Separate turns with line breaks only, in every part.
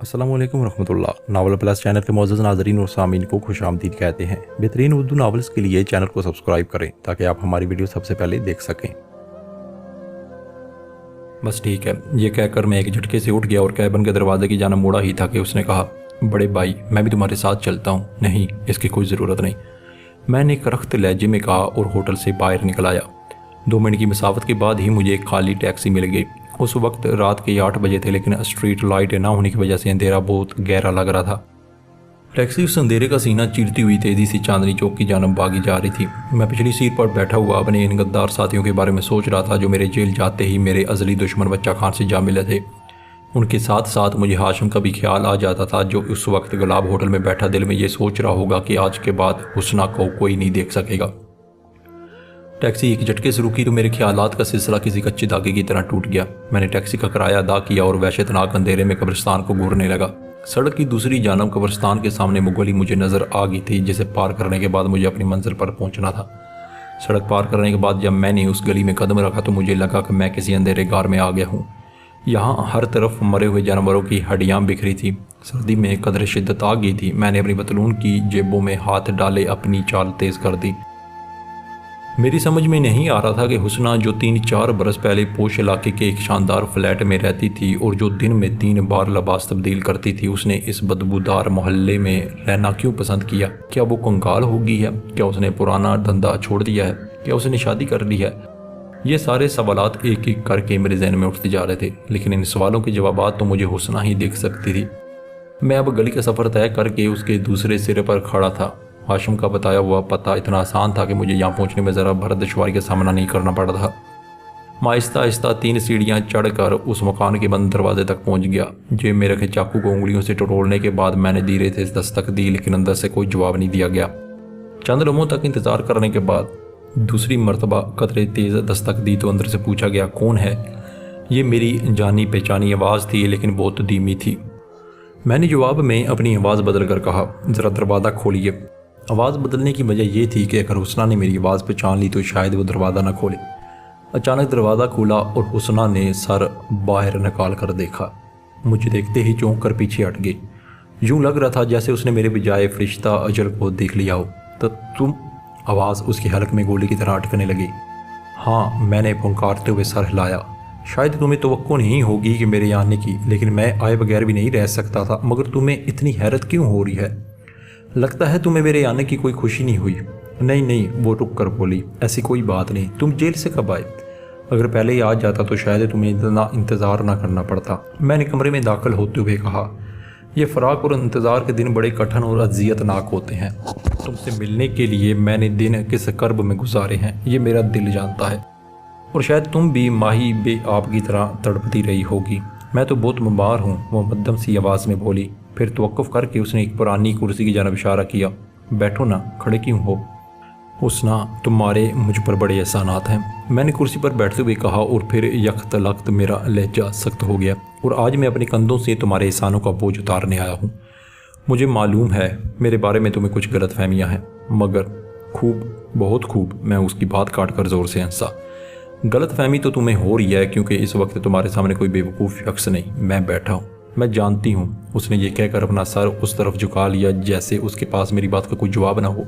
अस्सलाम वालेकुम रहमतुल्लाह। नावल प्लस चैनल के मौजूद नाजरीन और सामीन को खुशामदीद कहते हैं। बेहतरीन उर्दू नावल्स के लिए चैनल को सब्सक्राइब करें ताकि आप हमारी वीडियो सबसे पहले देख सकें। बस ठीक है, ये कहकर मैं एक झटके से उठ गया और कैबिन के दरवाजे की जानिब मुड़ा ही था कि उसने कहा, बड़े भाई मैं भी तुम्हारे साथ चलता हूँ। नहीं, इसकी कोई ज़रूरत नहीं, मैंने एक रख्त लहजे में कहा और होटल से बाहर निकल आया। 2 मिनट की मसाफत के बाद ही मुझे एक खाली टैक्सी मिल गई। उस वक्त रात के 8 बजे थे, लेकिन स्ट्रीट लाइट ना होने की वजह से अंधेरा बहुत गहरा लग रहा था। टैक्सी उस अंधेरे का सीना चीरती हुई तेजी से चांदनी चौक की जानब भागी जा रही थी। मैं पिछली सीट पर बैठा हुआ अपने इन गद्दार साथियों के बारे में सोच रहा था जो मेरे जेल जाते ही मेरे अजली दुश्मन बच्चा खान से जा मिले थे। उनके साथ साथ मुझे हाशिम का भी ख्याल आ जाता था, जो उस वक्त गुलाब होटल में बैठा दिल में ये सोच रहा होगा कि आज के बाद हुस्ना को कोई नहीं देख सकेगा। टैक्सी एक झटके से रुकी तो मेरे ख्यालात का सिलसिला किसी कच्चे धागे की तरह टूट गया। मैंने टैक्सी का किराया अदा किया और वहशतनाक अंधेरे में कब्रिस्तान को घूरने लगा। सड़क की दूसरी जानब कब्रिस्तान के सामने वो गली मुझे नज़र आ गई थी, जिसे पार करने के बाद मुझे अपनी मंजिल पर पहुंचना था। सड़क पार करने के बाद जब मैंने उस गली में कदम रखा तो मुझे लगा कि मैं किसी अंधेरे गार में आ गया हूँ। यहाँ हर तरफ मरे हुए जानवरों की हड्डियाँ बिखरी थी। सर्दी में कदर शिद्दत आ गई थी। मैंने अपनी पतलून की जेबों में हाथ डाले अपनी चाल तेज़ कर दी। मेरी समझ में नहीं आ रहा था कि हुस्ना जो 3-4 बरस पहले पोश इलाके के एक शानदार फ्लैट में रहती थी और जो दिन में 3 बार लिबास तब्दील करती थी, उसने इस बदबूदार मोहल्ले में रहना क्यों पसंद किया। क्या वो कंगाल हो गई है? क्या उसने पुराना धंधा छोड़ दिया है? क्या उसने शादी कर ली है? ये सारे सवालात एक एक करके मेरे जहन में उठते जा रहे थे, लेकिन इन सवालों के जवाबात तो मुझे हुस्ना ही देख सकती थी। मैं अब गली का सफ़र तय करके उसके दूसरे सिरे पर खड़ा था। हाशिम का बताया हुआ पता इतना आसान था कि मुझे यहाँ पहुँचने में ज़रा भर दुश्वारी का सामना नहीं करना पड़ा था। मैं आहिस्ता आहिस्ता 3 सीढ़ियाँ चढ़कर उस मकान के बंद दरवाजे तक पहुँच गया। जेब में रखे चाकू को उंगलियों से टटोलने के बाद मैंने धीरे से दस्तक दी, लेकिन अंदर से कोई जवाब नहीं दिया गया। चंद लम्हों तक इंतज़ार करने के बाद दूसरी मरतबा कतरे तेज़ दस्तक दी तो अंदर से पूछा गया, कौन है? ये मेरी जानी पहचानी आवाज़ थी, लेकिन बहुत धीमी थी। मैंने जवाब में अपनी आवाज़ बदल कर कहा, ज़रा दरवाज़ा खोलिए। आवाज़ बदलने की वजह यह थी कि अगर हुस्ना ने मेरी आवाज़ पहचान ली तो शायद वो दरवाज़ा न खोले। अचानक दरवाज़ा खुला और हुस्ना ने सर बाहर निकाल कर देखा। मुझे देखते ही चौंक कर पीछे हट गई। यूँ लग रहा था जैसे उसने मेरे बजाय फरिश्ता अजल को देख लिया हो। तो तुम? आवाज़ उसके हलक में गोली की तरह अटकने लगी। हाँ, मैंने पुकारते हुए सर हिलाया। शायद तुम्हें तवक्को नहीं होगी कि मेरे आने की, लेकिन मैं आए बगैर भी नहीं रह सकता था। मगर तुम्हें इतनी हैरत क्यों हो रही है? लगता है तुम्हें मेरे आने की कोई खुशी नहीं हुई। नहीं नहीं, वो रुक कर बोली, ऐसी कोई बात नहीं। तुम जेल से कब आए? अगर पहले ही आ जाता तो शायद तुम्हें इतना इंतज़ार ना करना पड़ता। मैंने कमरे में दाखिल होते हुए कहा, यह फ़राक और इंतज़ार के दिन बड़े कठिन और अज़ियतनाक होते हैं। तुमसे मिलने के लिए मैंने दिन किस कर्ब में गुजारे हैं ये मेरा दिल जानता है, और शायद तुम भी माही बे आप की तरह तड़पती रही होगी। मैं तो बहुत बीमार हूँ, वो मध्यम सी आवाज़ में बोली। फिर तवक्कुफ़ करके उसने एक पुरानी कुर्सी की जानब इशारा किया। बैठो ना, खड़े क्यों हो? हुस्ना, तुम्हारे मुझ पर बड़े एहसानात हैं, मैंने कुर्सी पर बैठते हुए कहा, और फिर यख्त लख्त मेरा लहजा सख्त हो गया। और आज मैं अपने कंधों से तुम्हारे एहसानों का बोझ उतारने आया हूँ। मुझे मालूम है मेरे बारे में तुम्हें कुछ गलत फहमियाँ हैं, मगर खूब, बहुत खूब। मैं उसकी बात काट कर ज़ोर से हंसा। गलत फहमी तो तुम्हें हो रही है क्योंकि इस वक्त तुम्हारे सामने कोई बेवकूफ़ शख्स नहीं, मैं बैठा हूँ। मैं जानती हूँ। उसने ये कहकर अपना सर उस तरफ झुका लिया जैसे उसके पास मेरी बात का कोई जवाब ना हो।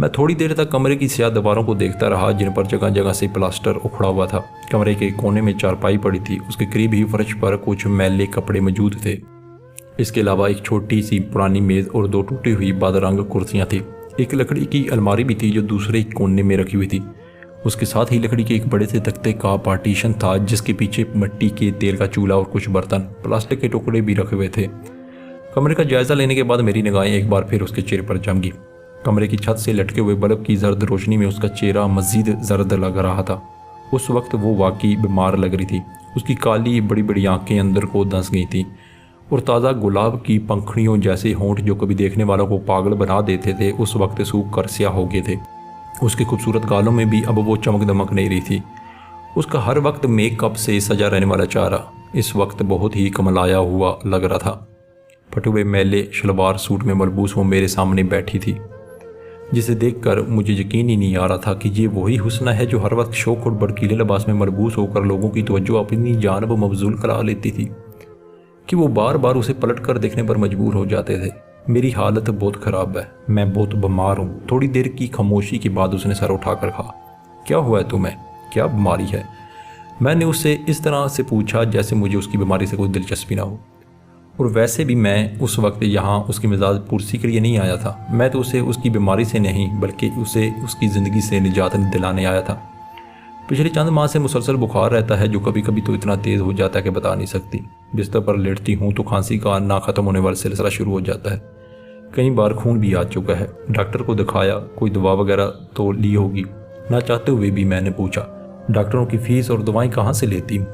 मैं थोड़ी देर तक कमरे की स्याह दीवारों को देखता रहा, जिन पर जगह जगह से प्लास्टर उखड़ा हुआ था। कमरे के कोने में चारपाई पड़ी थी, उसके करीब ही फर्श पर कुछ मैले कपड़े मौजूद थे। इसके अलावा एक छोटी सी पुरानी मेज़ और 2 टूटी हुई बदरंग कुर्सियाँ थी। एक लकड़ी की अलमारी भी थी जो दूसरे कोने में रखी हुई थी। उसके साथ ही लकड़ी के एक बड़े से तख्ते का पार्टीशन था, जिसके पीछे मिट्टी के तेल का चूल्हा और कुछ बर्तन, प्लास्टिक के टुकड़े भी रखे हुए थे। कमरे का जायज़ा लेने के बाद मेरी निगाहें एक बार फिर उसके चेहरे पर जम गई। कमरे की छत से लटके हुए बल्ब की जर्द रोशनी में उसका चेहरा मज़ीद जर्द लग रहा था। उस वक्त वो वाकई बीमार लग रही थी। उसकी काली बड़ी बड़ी आंखें अंदर को धंस गई थीं और ताज़ा गुलाब की पंखड़ियों जैसे होंठ जो कभी देखने वालों को पागल बना देते थे, उस वक्त सूख कर स्याह हो गए थे। उसके खूबसूरत गालों में भी अब वो चमक दमक नहीं रही थी। उसका हर वक्त मेकअप से सजा रहने वाला चेहरा इस वक्त बहुत ही कमलाया हुआ लग रहा था। फटे हुए मैले शलवार सूट में मलबूस वो मेरे सामने बैठी थी, जिसे देखकर मुझे यकीन ही नहीं आ रहा था कि ये वही हुस्ना है जो हर वक्त शौक और भड़कीले लिबास में मलबूस होकर लोगों की तवज्जो अपनी जानब मबजूल करा लेती थी। कि वो बार बार उसे पलट कर देखने पर मजबूर हो जाते थे। मेरी हालत बहुत ख़राब है, मैं बहुत बीमार हूँ। थोड़ी देर की खामोशी के बाद उसने सर उठाकर कहा, क्या हुआ है तुम्हें, क्या बीमारी है? मैंने उससे इस तरह से पूछा जैसे मुझे उसकी बीमारी से कोई दिलचस्पी ना हो। और वैसे भी मैं उस वक्त यहाँ उसकी मिजाज पुरसी के लिए नहीं आया था। मैं तो उसे उसकी बीमारी से नहीं बल्कि उसे उसकी ज़िंदगी से निजात दिलाने आया था। पिछले चंद माह से मुसलसल बुखार रहता है, जो कभी कभी तो इतना तेज़ हो जाता है कि बता नहीं सकती। बिस्तर पर लेटती हूँ तो खांसी का ना ख़त्म होने वाला सिलसिला शुरू हो जाता है। कई बार खून भी आ चुका है। डॉक्टर को दिखाया, कोई दवा वगैरह तो ली होगी। ना चाहते हुए भी मैंने पूछा, डॉक्टरों की फ़ीस और दवाएं कहाँ से लेती हूँ?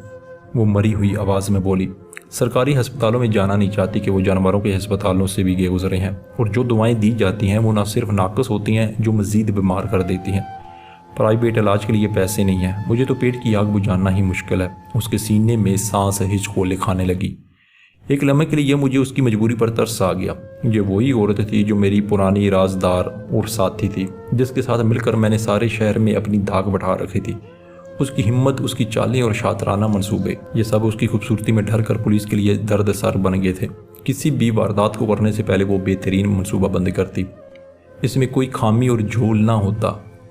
वो मरी हुई आवाज़ में बोली, सरकारी अस्पतालों में जाना नहीं चाहती कि वो जानवरों के अस्पतालों से भी गए गुजरे हैं, और जो दवाएं दी जाती हैं वो ना सिर्फ नाकस होती हैं, जो मज़ीद बीमार कर देती हैं। प्राइवेट इलाज के लिए पैसे नहीं हैं। मुझे तो पेट की आग बुझाना ही मुश्किल है। उसके सीने में सांस हिचकोले खाने लगी। एक लम्हे के लिए मुझे उसकी मजबूरी पर तरस आ गया। ये वही औरत थी जो मेरी पुरानी राजदार और साथी थी, जिसके साथ मिलकर मैंने सारे शहर में अपनी धाक बढ़ा रखी थी। उसकी हिम्मत, उसकी चालें और शातराना मंसूबे, ये सब उसकी खूबसूरती में ढल कर पुलिस के लिए दर्दसर बन गए थे। किसी भी वारदात को करने से पहले वो बेहतरीन मनसूबा बंदी करती। इसमें कोई खामी और झोल ना होता।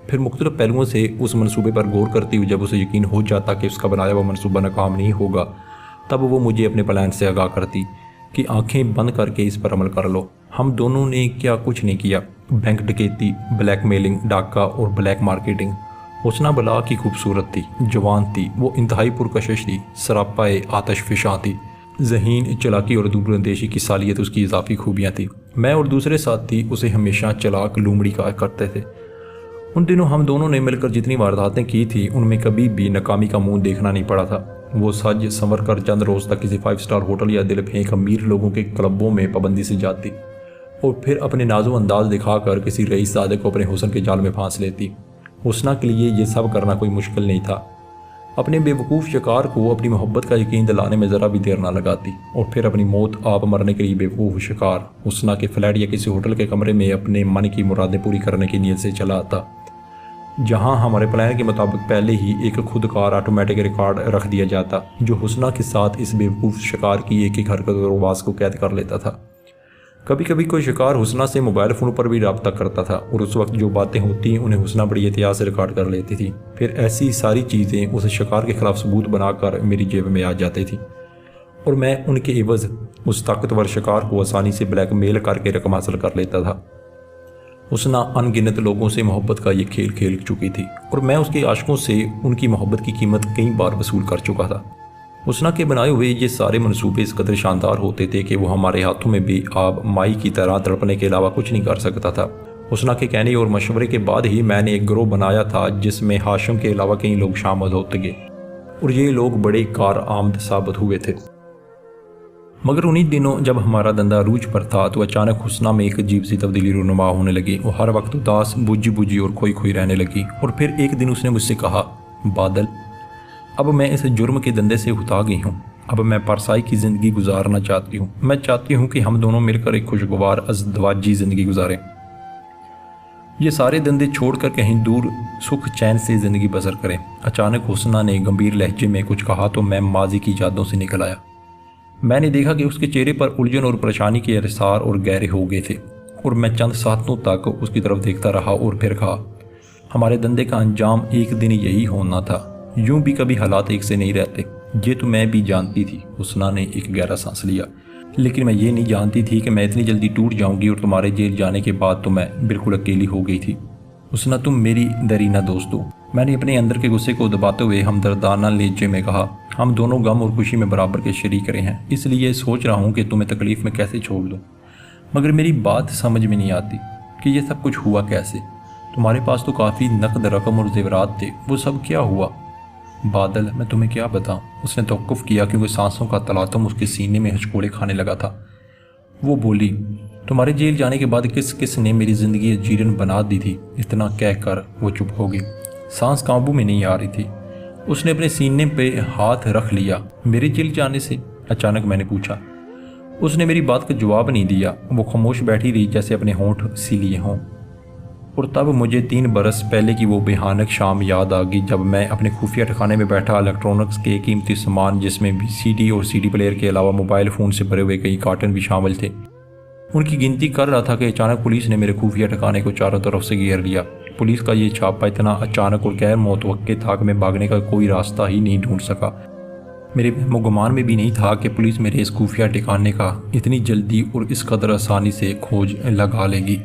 फिर मुख्तलिफ पहलुओं से उस मनसूबे पर गौर करती हुई जब उसे यकीन हो जाता कि उसका बनाया हुआ मनसूबा नाकाम नहीं होगा, तब वो मुझे अपने प्लान से आगाह करती कि आंखें बंद करके इस पर अमल कर लो। हम दोनों ने क्या कुछ नहीं किया। बैंक डकैती, ब्लैकमेलिंग, डाका और ब्लैक मार्केटिंग। हुस्ना बला की खूबसूरत थी, जवान थी, वो इंतहाई पुरकशिश थी, सरापाए आतश फिशां थी। ज़हीन, चालाकी और दूरंदेशी की सालियत उसकी इजाफी खूबियाँ थी। मैं और दूसरे साथी उसे हमेशा चालाक लूमड़ी कहा करते थे। उन दिनों हम दोनों ने मिलकर जितनी वारदातें की थी, उनमें कभी भी नाकामी का मुंह देखना नहीं पड़ा था। वो सज संवर कर चंद रोज़ तक किसी 5 स्टार होटल या दिल फेंक अमीर लोगों के क्लबों में पाबंदी से जाती, और फिर अपने नाजो अंदाज दिखाकर किसी रईसज़ादे को अपने हुस्न के जाल में फांस लेती। हुस्ना के लिए ये सब करना कोई मुश्किल नहीं था। अपने बेवकूफ़ शिकार को अपनी मोहब्बत का यकीन दिलाने में ज़रा भी देर ना लगाती, और फिर अपनी मौत आप मरने के लिए बेवकूफ़ शिकार हुस्ना के फ्लैट या किसी होटल के कमरे में अपने मन की मुरादें पूरी करने की नीयत से चला आता, जहां हमारे प्लान के मुताबिक पहले ही एक खुदकार ऑटोमेटिक रिकॉर्ड रख दिया जाता, जो हुस्ना के साथ इस बेवकूफ़ शिकार की एक एक हरकत और आवाज़ को कैद कर लेता था। कभी कभी कोई शिकार हुस्ना से मोबाइल फ़ोन पर भी रब्ता करता था, और उस वक्त जो बातें होती उन्हें हुस्ना बड़ी एहतियात से रिकॉर्ड कर लेती थी। फिर ऐसी सारी चीज़ें उस शिकार के खिलाफ सबूत बनाकर मेरी जेब में आ जाती थी, और मैं उनके एवज़ उस ताकतवर शिकार को आसानी से ब्लैकमेल करके रकम हासिल कर लेता था। हुस्ना अनगिनत लोगों से मोहब्बत का ये खेल खेल चुकी थी, और मैं उसके आशिकों से उनकी मोहब्बत की कीमत कई बार वसूल कर चुका था। हुस्ना के बनाए हुए ये सारे मंसूबे इस कदर शानदार होते थे कि वो हमारे हाथों में भी आब माई की तरह तड़पने के अलावा कुछ नहीं कर सकता था। हुस्ना के कहने और मशवरे के बाद ही मैंने एक गिरोह बनाया था, जिसमें हाशिम के अलावा कई लोग शामिल होते गए, और ये लोग बड़े कारआमद साबित हुए थे। मगर उन्हीं दिनों जब हमारा धंधा अरूज पर था, तो अचानक हुस्ना में एक अजीब सी तब्दीली रूनुमा होने लगी। वो हर वक्त उदास, बुझी बुझी और खोई खोई रहने लगी। और फिर एक दिन उसने मुझसे कहा, बादल, अब मैं इस जुर्म के धंधे से उठा गई हूँ। अब मैं परसाई की ज़िंदगी गुजारना चाहती हूँ। मैं चाहती हूँ कि हम दोनों मिलकर एक खुशगवार अज़दवाजी ज़िंदगी गुजारें। ये सारे धंधे छोड़कर कहीं दूर सुख चैन से ज़िंदगी बसर करें। अचानक हुस्ना ने गंभीर लहजे में कुछ कहा तो मैं माजी की यादों से निकल आया। मैंने देखा कि उसके चेहरे पर उलझन और परेशानी के अरसार और गहरे हो गए थे, और मैं चंद सातों तक उसकी तरफ देखता रहा और फिर कहा, हमारे धंधे का अंजाम एक दिन यही होना था। यूं भी कभी हालात एक से नहीं रहते, ये तो मैं भी जानती थी। हुस्ना ने एक गहरा सांस लिया। लेकिन मैं ये नहीं जानती थी कि मैं इतनी जल्दी टूट जाऊंगी, और तुम्हारे जेल जाने के बाद तो मैं बिल्कुल अकेली हो गई थी। हुस्ना, तुम मेरी दरीना दोस्त हो। मैंने अपने अंदर के गुस्से को दबाते हुए हमदर्दाना लहजे में कहा, हम दोनों गम और खुशी में बराबर के शरीक रहे हैं, इसलिए सोच रहा हूँ कि तुम्हें तकलीफ़ में कैसे छोड़ दूँ। मगर मेरी बात समझ में नहीं आती कि ये सब कुछ हुआ कैसे। तुम्हारे पास तो काफ़ी नकद रकम और जेवरात थे, वो सब क्या हुआ? बादल, मैं तुम्हें क्या बताऊँ। उसने तवक्कुफ़ किया क्योंकि सांसों का तलातम उसके सीने में हचकोड़े खाने लगा था। वो बोली, तुम्हारे जेल जाने के बाद किस किस ने मेरी ज़िंदगी जीरन बना दी थी। इतना कहकर वो चुप हो गई। सांस काबू में नहीं आ रही थी। उसने अपने सीने पे हाथ रख लिया। मेरे जेल जाने से? अचानक मैंने पूछा। उसने मेरी बात का जवाब नहीं दिया। वो खामोश बैठी रही, जैसे अपने होंठ सी लिए हों। और तब मुझे 3 बरस पहले की वो भयानक शाम याद आ गई जब मैं अपने खुफिया ठिकाने में बैठा इलेक्ट्रॉनिक्स के कीमती सामान जिसमें VCD और CD प्लेयर के अलावा मोबाइल फ़ोन से भरे हुए कई कार्टन भी शामिल थे उनकी गिनती कर रहा था कि अचानक पुलिस ने मेरे खुफिया ठिकाने को चारों तरफ से घेर लिया। पुलिस का ये छापा इतना अचानक और गैर मुतवक्के था कि मैं भागने का कोई रास्ता ही नहीं ढूंढ सका। मेरे वहमो गुमान में भी नहीं था कि पुलिस मेरे इस खुफिया ठिकाने का इतनी जल्दी और इस कदर आसानी से खोज लगा लेगी।